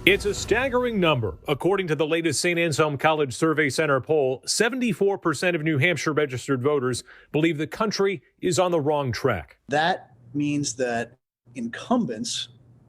It's a staggering number. According to the latest St. Anselm College Survey Center poll, 74% of New Hampshire registered voters believe the country is on the wrong track. That means that incumbents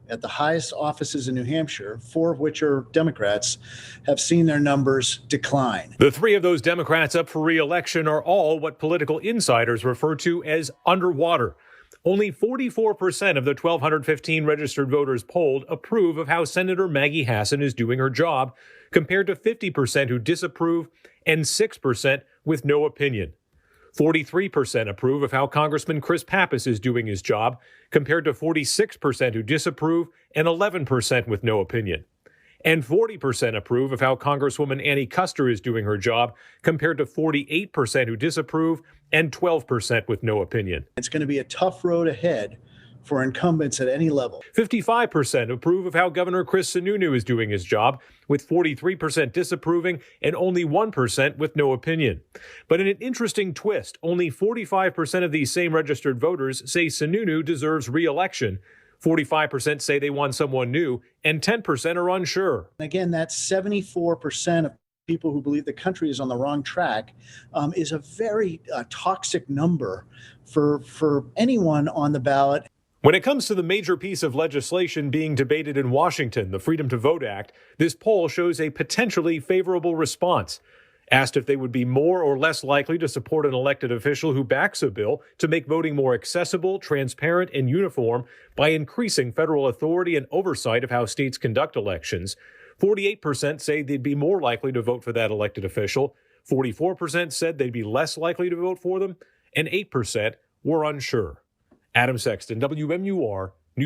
at the highest offices in New Hampshire, 4 of which are Democrats, have seen their numbers decline. The 3 of those Democrats up for re-election are all what political insiders refer to as underwater. Only 44% of the 1,215 registered voters polled approve of how Senator Maggie Hassan is doing her job, compared to 50% who disapprove and 6% with no opinion. 43% approve of how Congressman Chris Pappas is doing his job, compared to 46% who disapprove and 11% with no opinion. And 40% approve of how Congresswoman Annie Kuster is doing her job, compared to 48% who disapprove and 12% with no opinion. It's going to be a tough road ahead for incumbents at any level. 55% approve of how Governor Chris Sununu is doing his job, with 43% disapproving and only 1% with no opinion. But in an interesting twist, only 45% of these same registered voters say Sununu deserves re-election. 45% say they want someone new, and 10% are unsure. Again, that's 74% of people who believe the country is on the wrong track, is a very toxic number for anyone on the ballot. When it comes to the major piece of legislation being debated in Washington, the Freedom to Vote Act, this poll shows a potentially favorable response. Asked if they would be more or less likely to support an elected official who backs a bill to make voting more accessible, transparent, and uniform by increasing federal authority and oversight of how states conduct elections, 48% say they'd be more likely to vote for that elected official, 44% said they'd be less likely to vote for them, and 8% were unsure. Adam Sexton, WMUR,